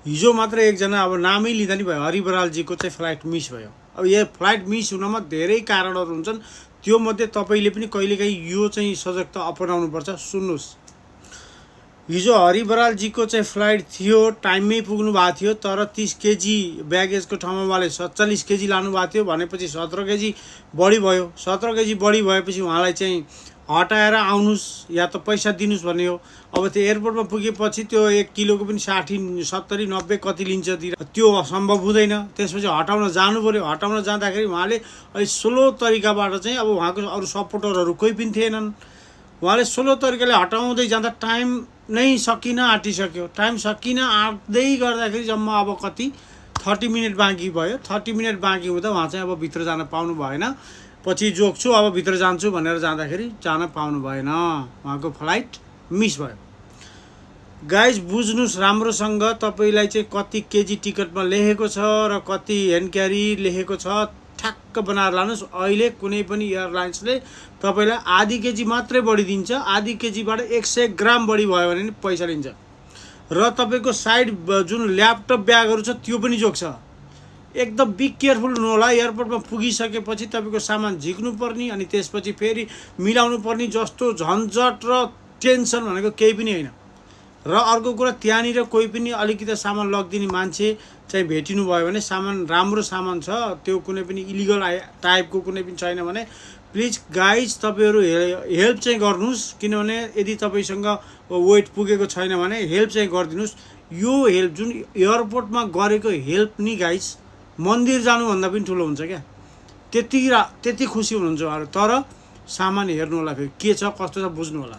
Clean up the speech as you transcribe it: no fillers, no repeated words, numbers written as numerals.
हिजो मात्र एकजना अब नामै लिँदा नि भयो, हरि बरालजीको चाहिँ फ्लाइट मिस भयो। अब यो फ्लाइट मिस हुनमा धेरै कारणहरू हुन्छन्, त्यो मध्ये तपाईँले पनि कहिलेकाहीँ यो चाहिँ सजगता अपनाउनुपर्छ। सुन्नुहोस्, हिजो हरि बरालजीको चाहिँ फ्लाइट थियो, टाइममै पुग्नु भएको थियो, तर 30 केजी ब्यागेजको ठाउँमा उहाँले 47 केजी लानुभएको थियो भनेपछि 17 केजी बढी भयो। 17 केजी बढी भएपछि उहाँलाई चाहिँ हटाएर आउनुहोस् या त पैसा दिनुहोस् भन्ने हो। अब त्यो एयरपोर्टमा पुगेपछि त्यो 1 किलोको पनि 60, 70, 90 कति लिन्छ त्यो सम्भव हुँदैन। त्यसपछि हटाउन जानु पऱ्यो। हटाउन जाँदाखेरि उहाँले अलिक स्लो तरिकाबाट चाहिँ, अब उहाँको अरू सपोर्टरहरू कोही पनि थिएनन्, उहाँले स्लो तरिकाले हटाउँदै जाँदा टाइम नै सकिन आँटिसक्यो। टाइम सकिन आँट्दै गर्दाखेरि जम्मा अब कति 30 मिनट बाँकी भयो। 30 मिनट बाँकी हुँदा उहाँ चाहिँ अब भित्र जान पाउनु भएन। पछि जोग्छु अब भित्र जान्छु भनेर जाँदाखेरि जान पाउनु भएन, उहाँको फ्लाइट मिस भयो। गाइज बुझ्नुहोस् राम्रोसँग, तपाईँलाई चाहिँ कति केजी टिकटमा लेखेको छ र कति ह्यान्ड क्यारी लेखेको छ ठ्याक्क बनाएर लानुहोस्। अहिले कुनै पनि एयरलाइन्सले तपाईँलाई आधी केजी मात्रै बढी दिन्छ। आधी केजीबाट 100 ग्राम बढी भयो भने नि पैसा लिन्छ। र तपाईँको साइड जुन ल्यापटप ब्यागहरू छ त्यो पनि जोग्छ। एकदम बी केयरफुल हुनु होला। एयरपोर्टमा पुगिसकेपछि तपाईँको सामान झिक्नु पर्ने अनि त्यसपछि फेरि मिलाउनु पर्ने जस्तो झन्झट र टेन्सन भनेको केही पनि होइन। र अर्को कुरा, त्यहाँनिर कोही पनि अलिकति सामान लगिदिने मान्छे चाहिँ भेटिनु भयो भने, सामान राम्रो सामान छ, त्यो कुनै पनि इलिगल टाइपको कुनै पनि छैन भने प्लिज गाइज तपाईँहरू हेल्प चाहिँ गर्नुहोस्। किनभने यदि तपाईँसँग वेट पुगेको छैन भने हेल्प चाहिँ गरिदिनुहोस्। यो हेल्प जुन एयरपोर्टमा गरेको हेल्प नि गाइज मन्दिर जानुभन्दा पनि ठुलो हुन्छ क्या। त्यति खुसी हुनुहुन्छ उहाँहरू। तर सामान हेर्नु होला, फेरि के छ कस्तो छ बुझ्नु होला।